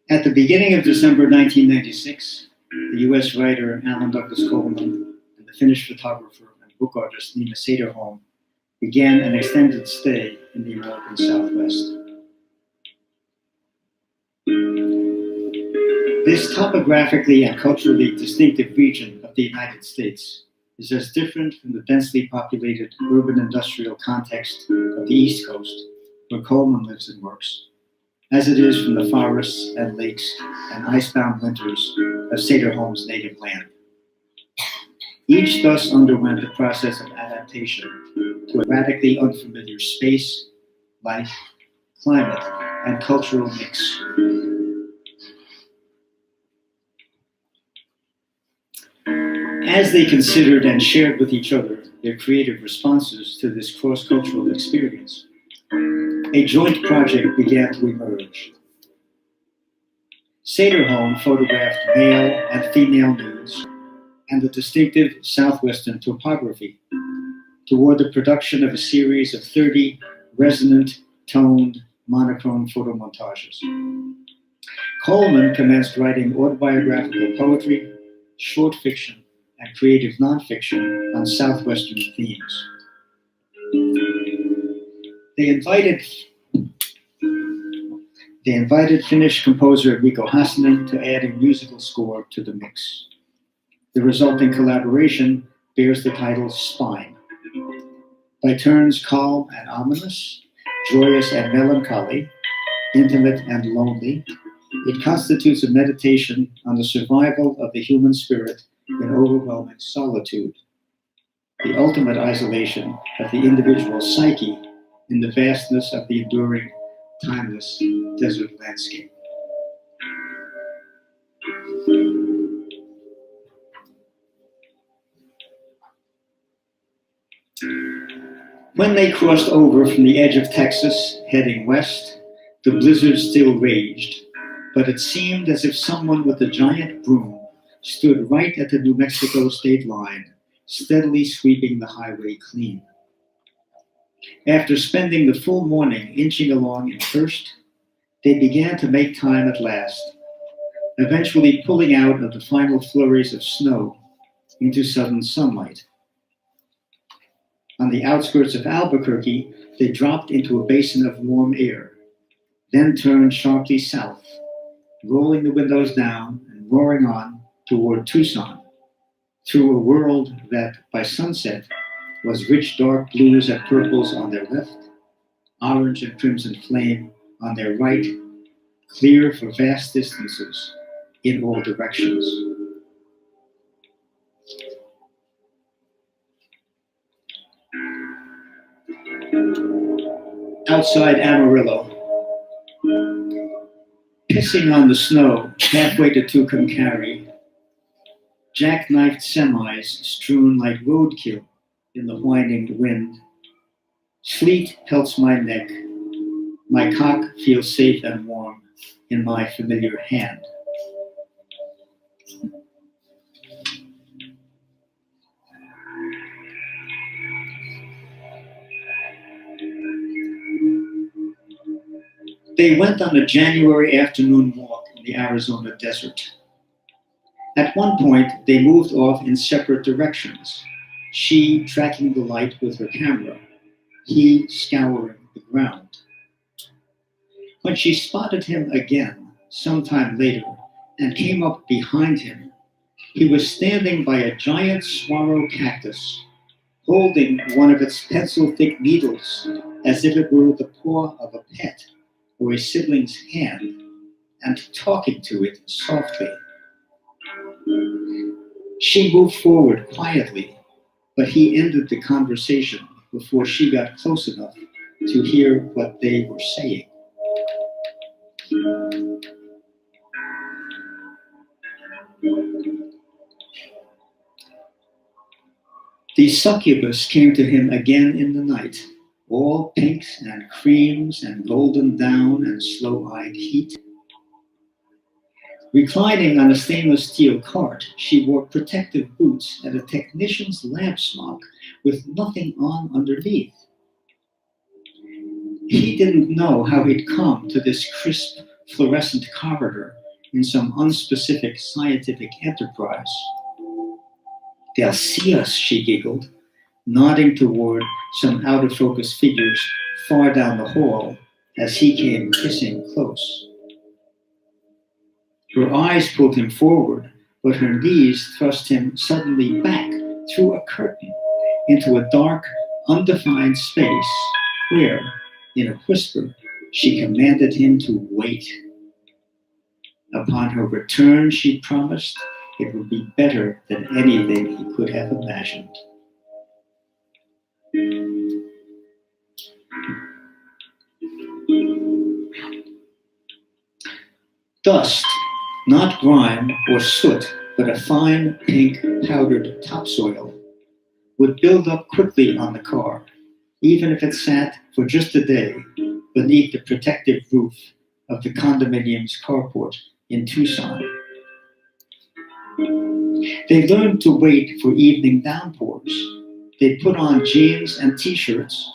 At the beginning of December 1996, the US writer A.D.Coleman and the Finnish photographer and book artist Niina Sederholm began an extended stay in the American Southwest. This topographically and culturally distinctive region of the United States is as different from the densely populated urban industrial context of the East Coast, where Coleman lives and works, as it is from the forests and lakes and icebound winters of Sederholm's native land. Each thus underwent the process of adaptation to a radically unfamiliar space, life, climate, and cultural mix. As they considered and shared with each other their creative responses to this cross-cultural experience, a joint project began to emerge. Sederholm photographed male and female nudes and the distinctive southwestern topography toward the production of a series of 30 resonant, toned, monochrome photomontages. Coleman commenced writing autobiographical poetry, short fiction, and creative nonfiction on southwestern themes. They invited Finnish composer Mikko Hassinen to add a musical score to the mix. The resulting collaboration bears the title Spine. By turns calm and ominous, joyous and melancholy, intimate and lonely, it constitutes a meditation on the survival of the human spirit in overwhelming solitude, the ultimate isolation of the individual psyche in the vastness of the enduring, timeless desert landscape. When they crossed over from the edge of Texas, heading west, the blizzard still raged, but it seemed as if someone with a giant broom stood right at the New Mexico state line, steadily sweeping the highway clean. After spending the full morning inching along in thirst, they began to make time at last, eventually pulling out of the final flurries of snow into sudden sunlight. On the outskirts of Albuquerque, they dropped into a basin of warm air, then turned sharply south, rolling the windows down and roaring on toward Tucson, through a world that, by sunset, was rich dark blues and purples on their left, orange and crimson flame on their right, clear for vast distances in all directions. Outside Amarillo, pissing on the snow halfway to Tucumcari, jackknifed semis strewn like roadkill in the whining wind. Sleet pelts my neck. My cock feels safe and warm in my familiar hand. They went on a January afternoon walk in the Arizona desert. At one point, they moved off in separate directions, she tracking the light with her camera, he scouring the ground. When she spotted him again, sometime later, and came up behind him, he was standing by a giant saguaro cactus, holding one of its pencil-thick needles as if it were the paw of a pet or a sibling's hand, and talking to it softly. She moved forward quietly, but he ended the conversation before she got close enough to hear what they were saying. The succubus came to him again in the night, all pinks and creams and golden down and slow-eyed heat. Reclining on a stainless steel cart, she wore protective boots and a technician's lamp smock with nothing on underneath. He didn't know how he'd come to this crisp, fluorescent corridor in some unspecific scientific enterprise. "They'll see us," she giggled, nodding toward some out-of-focus figures far down the hall as he came kissing close. Her eyes pulled him forward, but her knees thrust him suddenly back through a curtain into a dark, undefined space where, in a whisper, she commanded him to wait. Upon her return, she promised, it would be better than anything he could have imagined. Dust, not grime or soot, but a fine pink powdered topsoil, would build up quickly on the car, even if it sat for just a day beneath the protective roof of the condominium's carport in Tucson. They learned to wait for evening downpours. They'd put on jeans and t-shirts,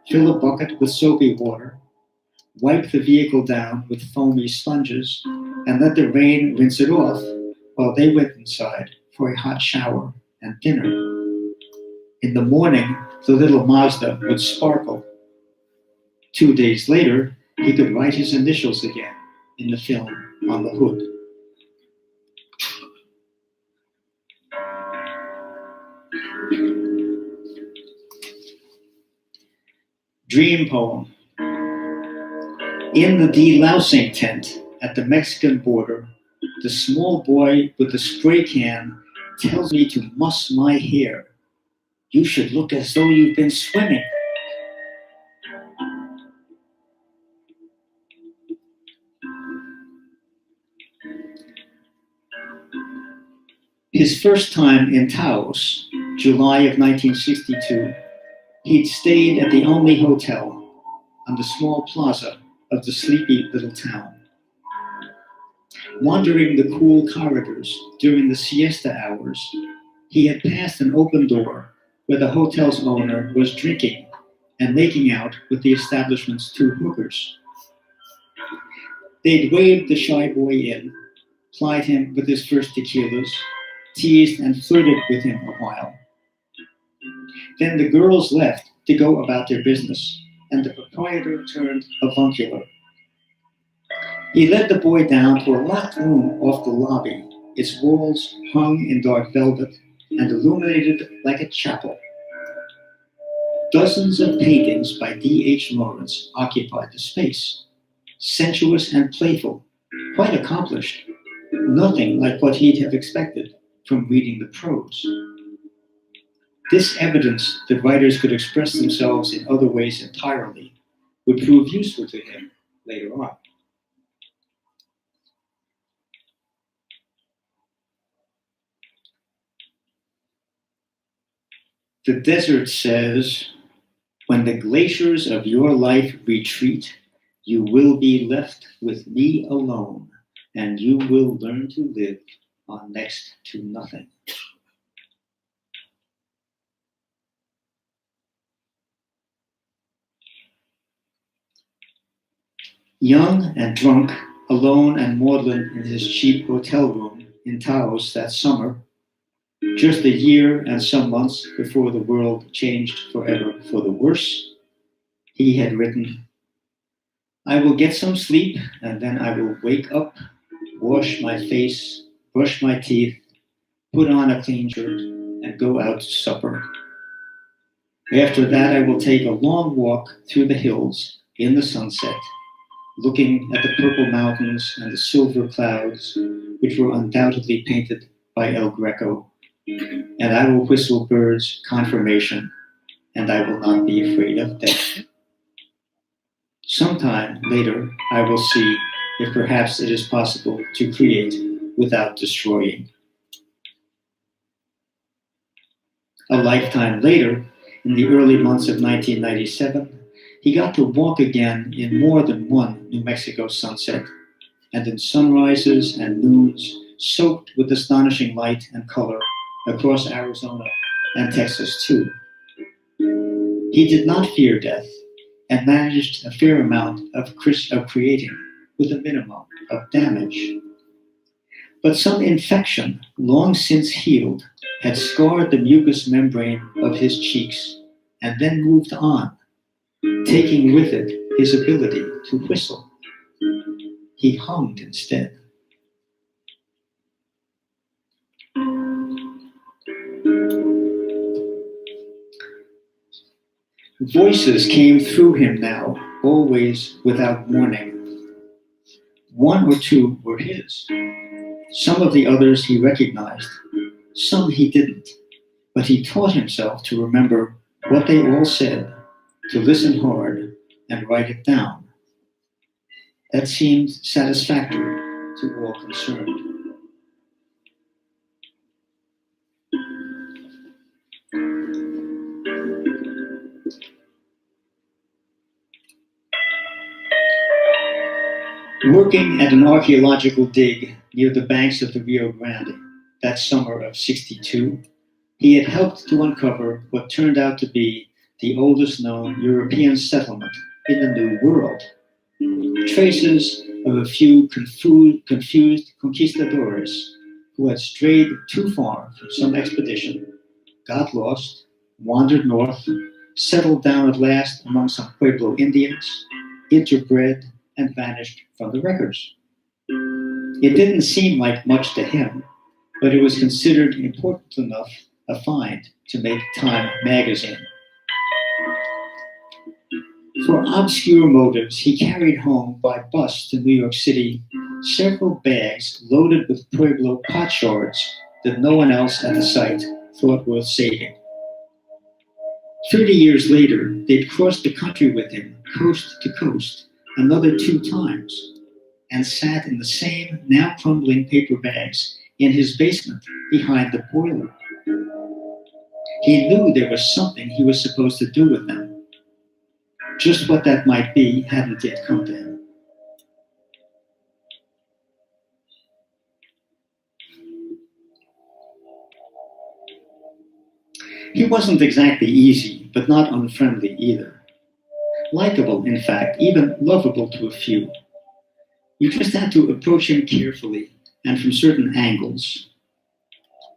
fill a bucket with soapy water, wipe the vehicle down with foamy sponges, and let the rain rinse it off while they went inside for a hot shower and dinner. In the morning, the little Mazda would sparkle. 2 days later, he could write his initials again in the film on the hood. Dream poem. In the delousing tent at the Mexican border, the small boy with the spray can tells me to muss my hair. You should look as though you've been swimming. His first time in Taos, July of 1962, he'd stayed at the only hotel on the small plaza of the sleepy little town. Wandering the cool corridors during the siesta hours, he had passed an open door where the hotel's owner was drinking and making out with the establishment's 2 hookers. They'd waved the shy boy in, plied him with his first tequilas, teased and flirted with him a while. Then the girls left to go about their business, and the proprietor turned avuncular. He led the boy down to a locked room off the lobby, its walls hung in dark velvet and illuminated like a chapel. Dozens of paintings by D.H. Lawrence occupied the space, sensuous and playful, quite accomplished, nothing like what he'd have expected from reading the prose. This evidence that writers could express themselves in other ways entirely would prove useful to him later on. The desert says, when the glaciers of your life retreat, you will be left with me alone, and you will learn to live on next to nothing. Young and drunk, alone and maudlin in his cheap hotel room in Taos that summer, just a year and some months before the world changed forever for the worse, he had written, I will get some sleep and then I will wake up, wash my face, brush my teeth, put on a clean shirt, and go out to supper. After that, I will take a long walk through the hills in the sunset, looking at the purple mountains and the silver clouds, which were undoubtedly painted by El Greco. And I will whistle birds confirmation, and I will not be afraid of death. Sometime later, I will see if perhaps it is possible to create without destroying. A lifetime later, in the early months of 1997, he got to walk again in more than one New Mexico sunset, and in sunrises and noons soaked with astonishing light and color across Arizona and Texas too. He did not fear death and managed a fair amount of creating with a minimum of damage. But some infection, long since healed, had scarred the mucous membrane of his cheeks and then moved on, taking with it his ability to whistle. He hummed instead. Voices came through him now, always without warning. One or two were his. Some of the others he recognized, some he didn't, but he taught himself to remember what they all said, to listen hard and write it down. That seemed satisfactory to all concerned. Working at an archaeological dig near the banks of the Rio Grande that summer of '62, he had helped to uncover what turned out to be the oldest known European settlement in the New World. Traces of a few confused conquistadores who had strayed too far from some expedition, got lost, wandered north, settled down at last among some Pueblo Indians, interbred, and vanished from the records. It didn't seem like much to him, but it was considered important enough a find to make Time magazine. For obscure motives, he carried home by bus to New York City several bags loaded with Pueblo potsherds that no one else at the site thought worth saving. 30 years later, they'd crossed the country with him, coast to coast, another 2 times, and sat in the same, now crumbling paper bags in his basement behind the boiler. He knew there was something he was supposed to do with them. Just what that might be hadn't yet come to him. He wasn't exactly easy, but not unfriendly either. Likeable, in fact, even lovable to a few. You just had to approach him carefully and from certain angles.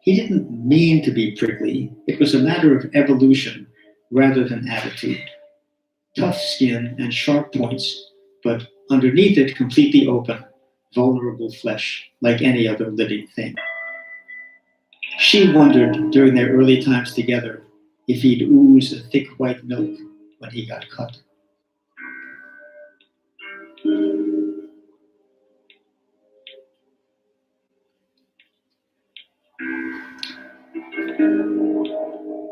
He didn't mean to be prickly. It was a matter of evolution rather than attitude. Tough skin and sharp points, but underneath it completely open, vulnerable flesh like any other living thing. She wondered during their early times together if he'd ooze a thick white milk when he got cut.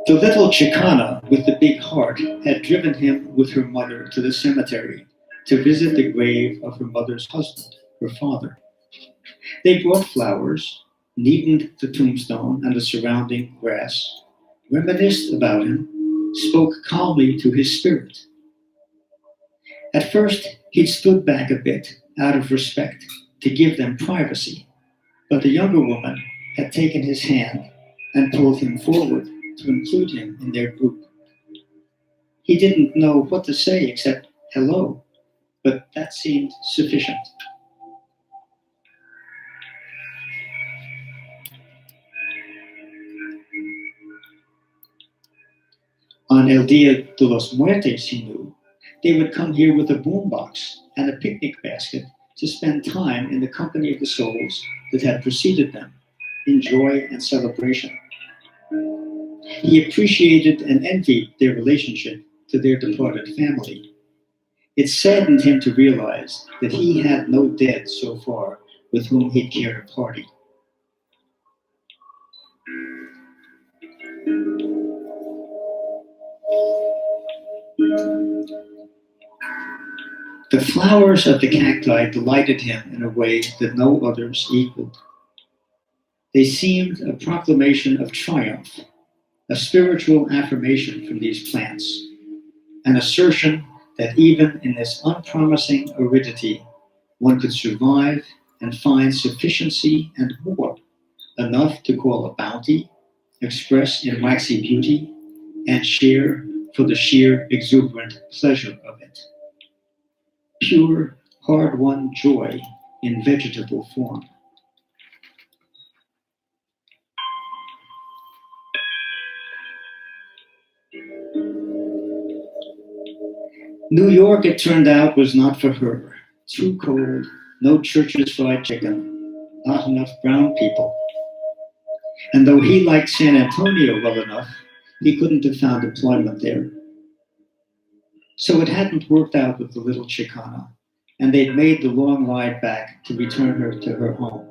The little Chicana with the big heart had driven him with her mother to the cemetery to visit the grave of her mother's husband, her father. They brought flowers, neatened the tombstone and the surrounding grass, reminisced about him, spoke calmly to his spirit. At first, he'd stood back a bit out of respect to give them privacy, but the younger woman had taken his hand and pulled him forward to include him in their group. He didn't know what to say except hello, but that seemed sufficient. On El Dia de los Muertos, he knew, they would come here with a boombox and a picnic basket to spend time in the company of the souls that had preceded them, in joy and celebration. He appreciated and envied their relationship to their departed family. It saddened him to realize that he had no dead so far with whom he'd care to party. The flowers of the cacti delighted him in a way that no others equaled. They seemed a proclamation of triumph, a spiritual affirmation from these plants, an assertion that even in this unpromising aridity, one could survive and find sufficiency and more, enough to call a bounty, express in waxy beauty, and share for the sheer exuberant pleasure of it. Pure, hard-won joy in vegetable form. New York, it turned out, was not for her. Too cold, no Church's fried chicken, not enough brown people. And though he liked San Antonio well enough, he couldn't have found employment there. So it hadn't worked out with the little Chicana, and they'd made the long ride back to return her to her home.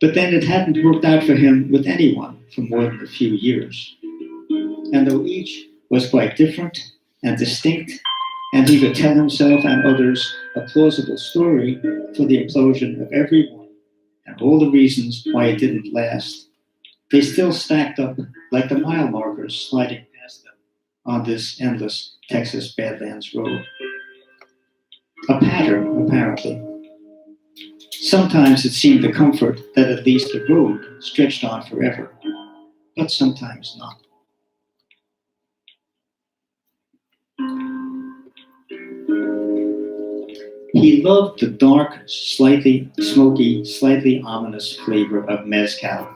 But then it hadn't worked out for him with anyone for more than a few years. And though each was quite different and distinct, and he could tell himself and others a plausible story for the implosion of everyone and all the reasons why it didn't last, they still stacked up like the mile markers sliding past them on this endless Texas Badlands road. A pattern, apparently. Sometimes it seemed a comfort that at least the road stretched on forever, but sometimes not. He loved the dark, slightly smoky, slightly ominous flavor of mezcal.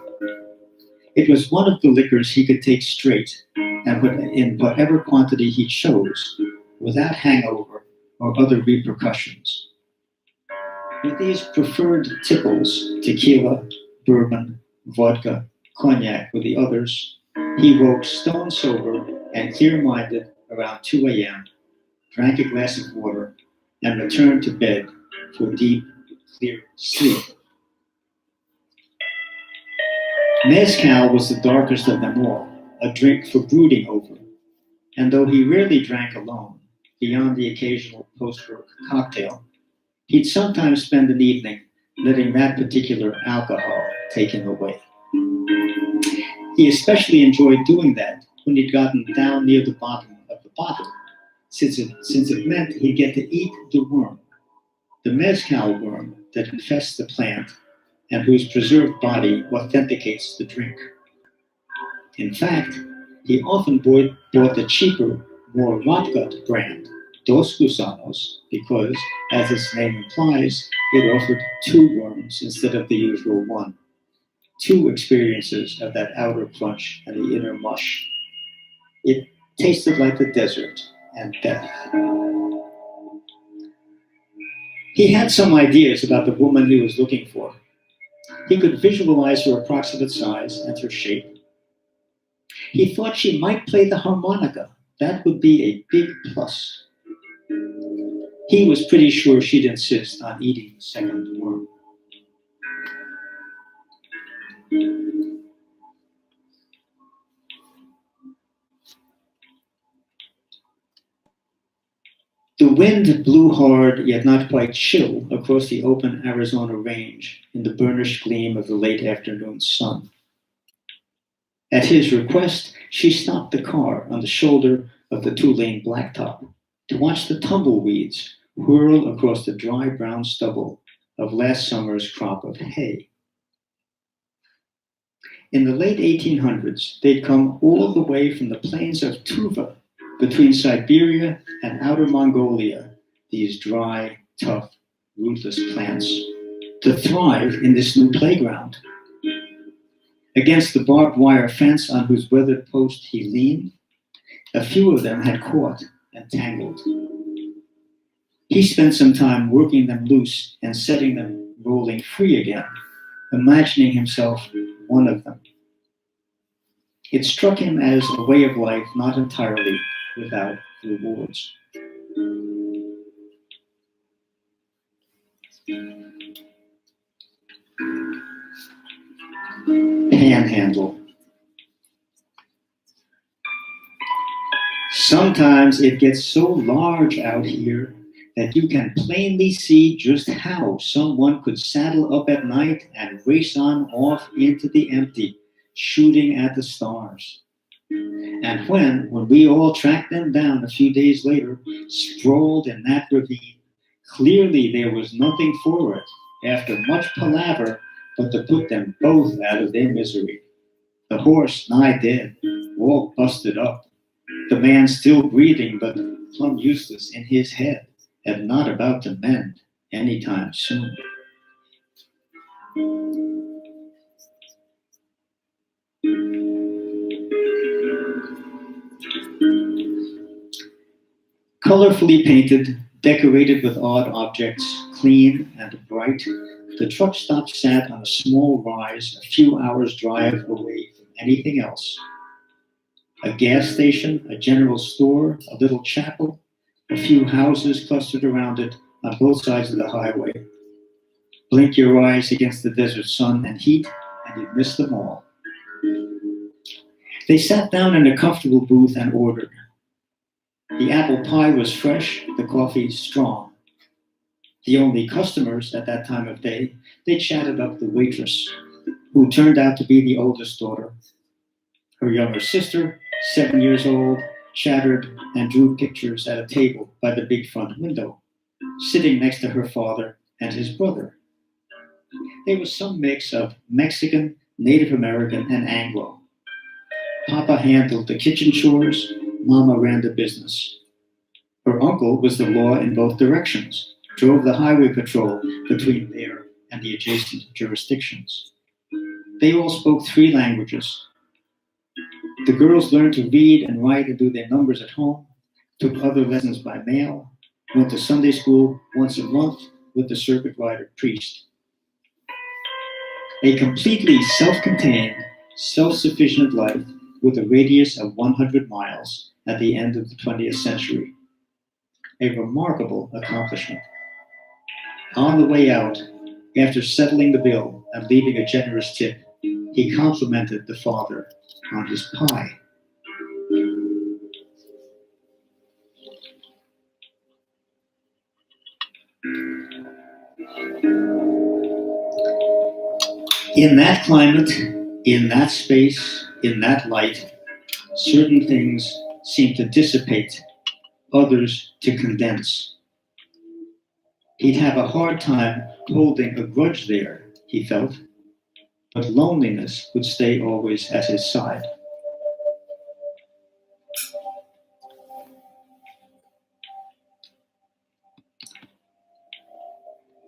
It was one of the liquors he could take straight and in whatever quantity he chose, without hangover or other repercussions. With these preferred tipples, tequila, bourbon, vodka, cognac with the others, he woke stone sober and clear-minded around 2 a.m., drank a glass of water, and returned to bed for deep, clear sleep. Mezcal was the darkest of them all, a drink for brooding over, and though he rarely drank alone, beyond the occasional post-work cocktail, he'd sometimes spend an evening letting that particular alcohol take him away. He especially enjoyed doing that when he'd gotten down near the bottom of the bottle, since it meant he'd get to eat the worm, the mezcal worm that infests the plant and whose preserved body authenticates the drink. In fact, he often bought the cheaper, more rot-gut brand, Dos Gusanos, because, as its name implies, it offered 2 worms instead of the usual 1. 2 experiences of that outer crunch and the inner mush. It tasted like the desert and death. He had some ideas about the woman he was looking for. He could visualize her approximate size and her shape. He thought she might play the harmonica. That would be a big plus. He was pretty sure she'd insist on eating the second worm. The wind blew hard, yet not quite chill, across the open Arizona range in the burnished gleam of the late afternoon sun. At his request, she stopped the car on the shoulder of the 2-lane blacktop to watch the tumbleweeds whirl across the dry brown stubble of last summer's crop of hay. In the late 1800s, they'd come all the way from the plains of Tuva, between Siberia and outer Mongolia, these dry, tough, rootless plants, to thrive in this new playground. Against the barbed wire fence on whose weathered post he leaned, a few of them had caught and tangled. He spent some time working them loose and setting them rolling free again, imagining himself one of them. It struck him as a way of life not entirely without rewards. Panhandle. Sometimes it gets so large out here that you can plainly see just how someone could saddle up at night and race on off into the empty, shooting at the stars. And when we all tracked them down a few days later, sprawled in that ravine, clearly there was nothing for it, after much palaver, but to put them both out of their misery. The horse nigh dead, all busted up. The man still breathing, but plumb useless in his head, and not about to mend any time soon. Colorfully painted, decorated with odd objects, clean and bright, the truck stop sat on a small rise a few hours' drive away from anything else. A gas station, a general store, a little chapel, a few houses clustered around it on both sides of the highway. Blink your eyes against the desert sun and heat, and you'd miss them all. They sat down in a comfortable booth and ordered. The apple pie was fresh, the coffee strong. The only customers at that time of day, they chatted up the waitress, who turned out to be the oldest daughter. Her younger sister, 7 years old, chattered and drew pictures at a table by the big front window, sitting next to her father and his brother. There was some mix of Mexican, Native American, and Anglo. Papa handled the kitchen chores, Mama ran the business. Her uncle was the law in both directions, drove the highway patrol between there and the adjacent jurisdictions. They all spoke 3 languages. The girls learned to read and write and do their numbers at home, took other lessons by mail, went to Sunday school once a month with the circuit rider priest. A completely self-contained, self-sufficient life with a radius of 100 miles at the end of the 20th century. A remarkable accomplishment. On the way out, after settling the bill and leaving a generous tip, he complimented the father on his pie. In that climate, in that space, in that light, certain things seem to dissipate, others to condense. He'd have a hard time holding a grudge there, he felt, but loneliness would stay always at his side.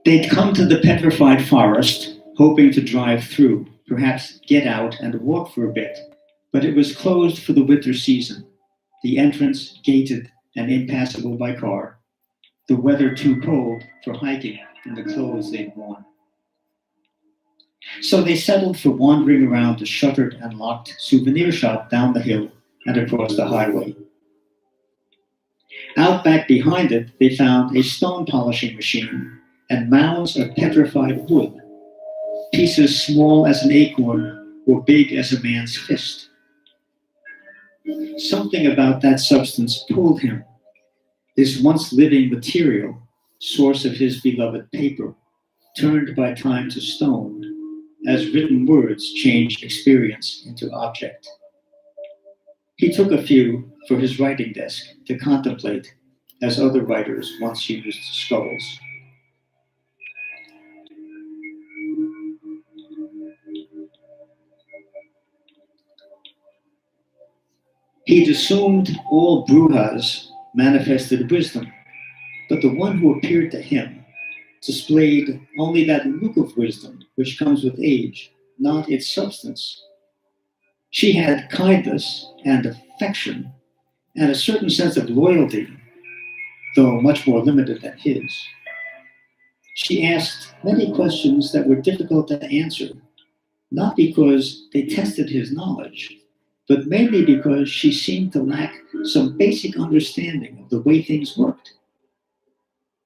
They'd come to the petrified forest, hoping to drive through, perhaps get out and walk for a bit, but it was closed for the winter season, the entrance gated and impassable by car, the weather too cold for hiking in the clothes they'd worn. So they settled for wandering around the shuttered and locked souvenir shop down the hill and across the highway. Out back behind it, they found a stone polishing machine and mounds of petrified wood, pieces small as an acorn or big as a man's fist. Something about that substance pulled him, this once living material, source of his beloved paper, turned by time to stone, as written words change experience into object. He took a few for his writing desk to contemplate, as other writers once used skulls. He'd assumed all Brujas manifested wisdom, but the one who appeared to him displayed only that look of wisdom which comes with age, not its substance. She had kindness and affection and a certain sense of loyalty, though much more limited than his. She asked many questions that were difficult to answer, not because they tested his knowledge, but mainly because she seemed to lack some basic understanding of the way things worked.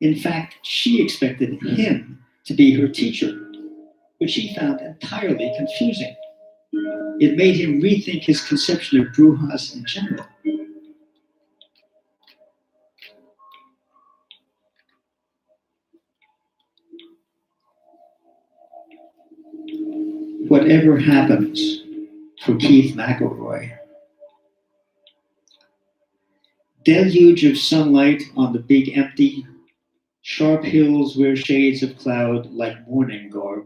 In fact, she expected him to be her teacher, which he found entirely confusing. It made him rethink his conception of Brujas in general. Whatever happens, for Keith McElroy. Deluge of sunlight on the big empty, sharp hills wear shades of cloud like morning garb.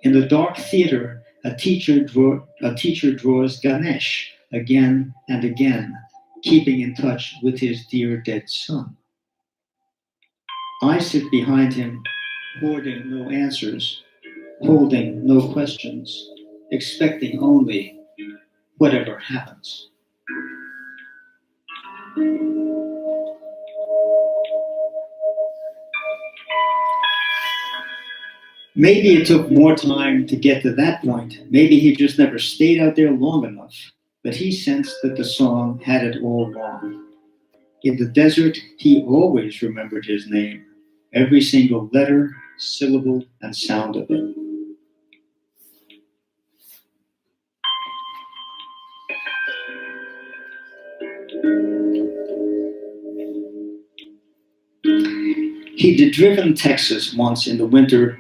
In the dark theater, a teacher draws Ganesh again and again, keeping in touch with his dear dead son. I sit behind him, hoarding no answers, holding no questions, expecting only whatever happens. Maybe it took more time to get to that point. Maybe he just never stayed out there long enough. But he sensed that the song had it all wrong. In the desert, he always remembered his name, every single letter, syllable, and sound of it. He'd driven Texas once in the winter,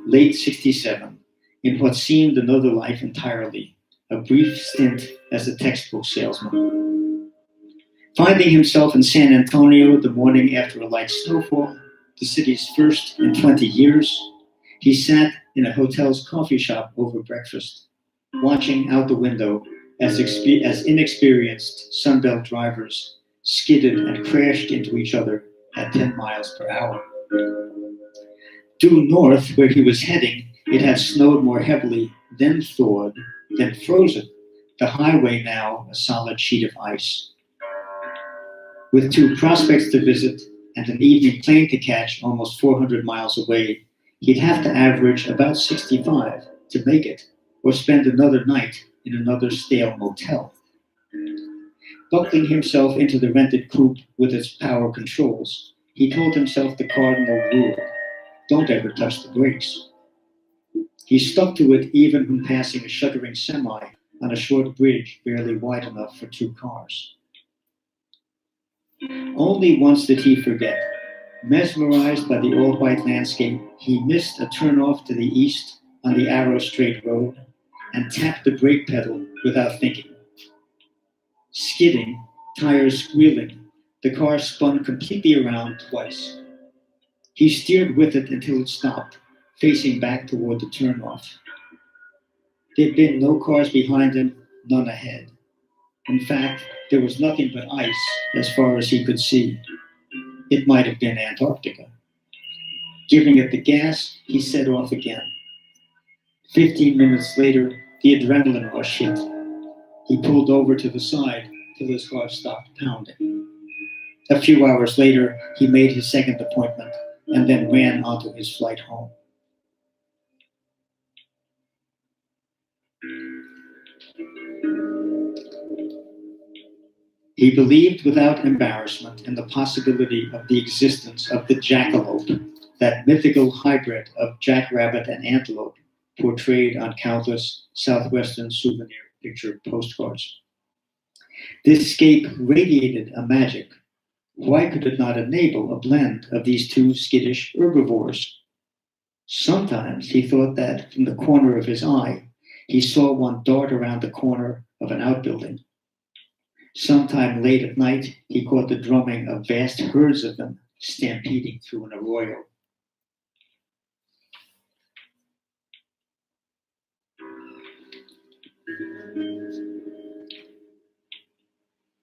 late '67, in what seemed another life entirely, a brief stint as a textbook salesman. Finding himself in San Antonio the morning after a light snowfall, the city's first in 20 years, he sat in a hotel's coffee shop over breakfast, watching out the window as inexperienced Sunbelt drivers skidded and crashed into each other at 10 miles per hour. Due north, where he was heading, it had snowed more heavily, then thawed, then frozen, the highway now a solid sheet of ice. With 2 prospects to visit and an evening plane to catch almost 400 miles away, he'd have to average about 65 to make it, or spend another night in another stale motel. Buckling himself into the rented coupe with its power controls, he told himself the cardinal rule: don't ever touch the brakes. He stuck to it even when passing a shuddering semi on a short bridge barely wide enough for 2 cars. Only once did he forget. Mesmerized by the all-white landscape, he missed a turnoff to the east on the Arrow Straight Road and tapped the brake pedal without thinking. Skidding, tires squealing, the car spun completely around twice. He steered with it until it stopped, facing back toward the turnoff. There'd been no cars behind him, none ahead. In fact, there was nothing but ice as far as he could see. It might have been Antarctica. Giving it the gas, he set off again. 15 minutes later, the adrenaline rush hit. He pulled over to the side till his heart stopped pounding. A few hours later, he made his second appointment and then ran onto his flight home. He believed without embarrassment in the possibility of the existence of the jackalope, that mythical hybrid of jackrabbit and antelope portrayed on countless Southwestern souvenir picture postcards. This scape radiated a magic. Why could it not enable a blend of these 2 skittish herbivores? Sometimes he thought that from the corner of his eye, he saw one dart around the corner of an outbuilding. Sometime late at night, he caught the drumming of vast herds of them stampeding through an arroyo.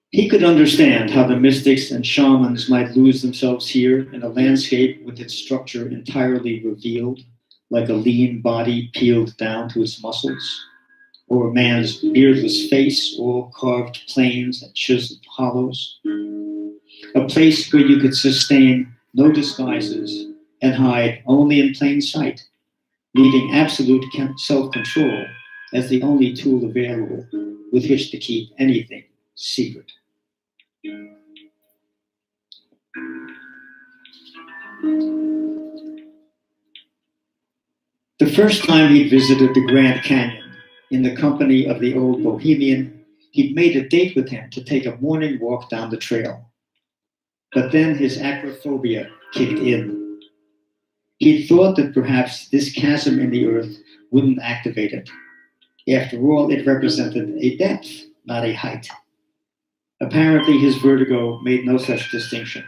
He could understand how the mystics and shamans might lose themselves here in a landscape with its structure entirely revealed, like a lean body peeled down to its muscles, or a man's beardless face, all carved planes and chiseled hollows. A place where you could sustain no disguises and hide only in plain sight, leaving absolute self-control as the only tool available with which to keep anything secret. The first time he'd visited the Grand Canyon, in the company of the old bohemian, he'd made a date with him to take a morning walk down the trail. But then his acrophobia kicked in. He'd thought that perhaps this chasm in the earth wouldn't activate it. After all, it represented a depth, not a height. Apparently, his vertigo made no such distinction.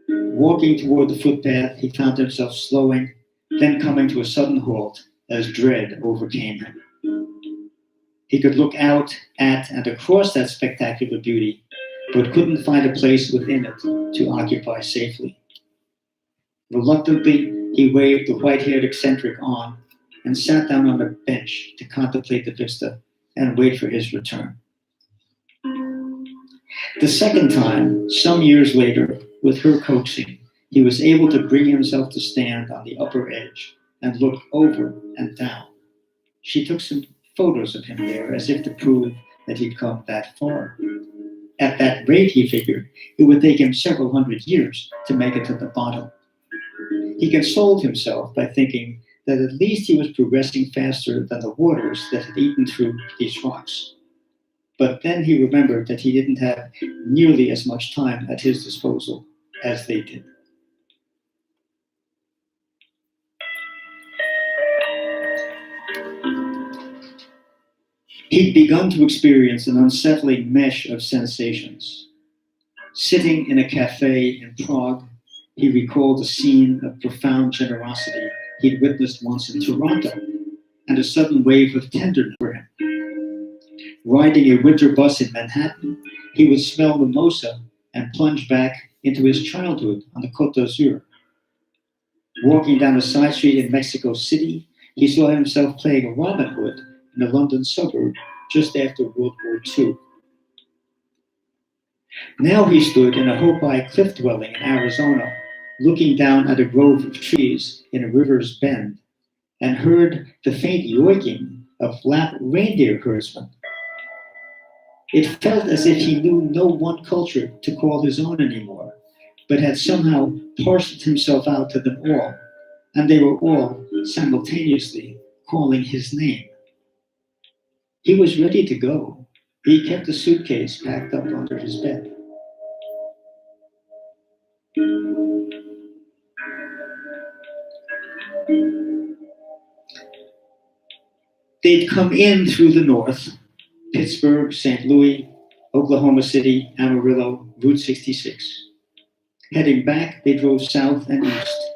Walking toward the footpath, he found himself slowing, then coming to a sudden halt as dread overcame him. He could look out at and across that spectacular beauty, but couldn't find a place within it to occupy safely. Reluctantly, he waved the white-haired eccentric on and sat down on a bench to contemplate the vista and wait for his return. The second time, some years later, with her coaxing, he was able to bring himself to stand on the upper edge and look over and down. She took some photos of him there as if to prove that he'd come that far. At that rate, he figured, it would take him several hundred years to make it to the bottom. He consoled himself by thinking that at least he was progressing faster than the waters that had eaten through these rocks. But then he remembered that he didn't have nearly as much time at his disposal as they did. He'd begun to experience an unsettling mesh of sensations. Sitting in a cafe in Prague, he recalled a scene of profound generosity he'd witnessed once in Toronto, and a sudden wave of tenderness for him. Riding a winter bus in Manhattan, he would smell mimosa and plunge back into his childhood on the Côte d'Azur. Walking down a side street in Mexico City, he saw himself playing Robin Hood in a London suburb just after World War II. Now he stood in a Hopi cliff dwelling in Arizona, looking down at a grove of trees in a river's bend, and heard the faint yoiking of Lap reindeer herdsmen. It felt as if he knew no one culture to call his own anymore, but had somehow parceled himself out to them all, and they were all simultaneously calling his name. He was ready to go. He kept a suitcase packed up under his bed. They'd come in through the north, Pittsburgh, St. Louis, Oklahoma City, Amarillo, Route 66. Heading back, they drove south and east.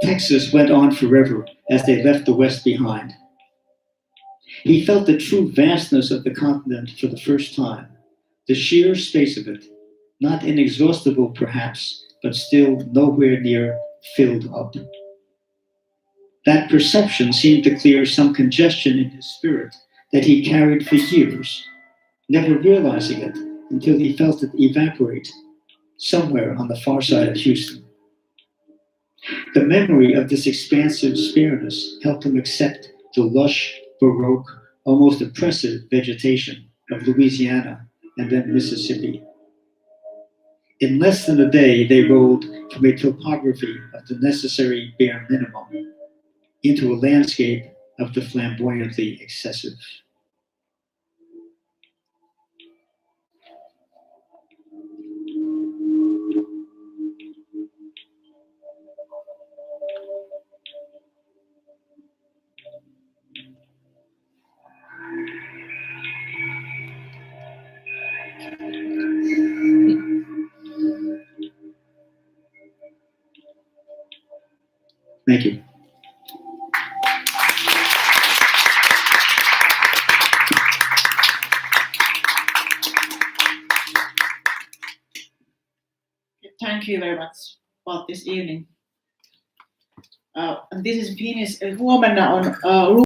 Texas went on forever as they left the West behind. He felt the true vastness of the continent for the first time, the sheer space of it, not inexhaustible perhaps, but still nowhere near filled up. That perception seemed to clear some congestion in his spirit that he carried for years, never realizing it until he felt it evaporate somewhere on the far side of Houston. The memory of this expansive spareness helped him accept the lush, baroque, almost oppressive vegetation of Louisiana and then Mississippi. In less than a day, they rolled from a topography of the necessary bare minimum into a landscape of the flamboyantly excessive. Thank you. Thank you very much about this evening. And this is Finnish. Huomenna on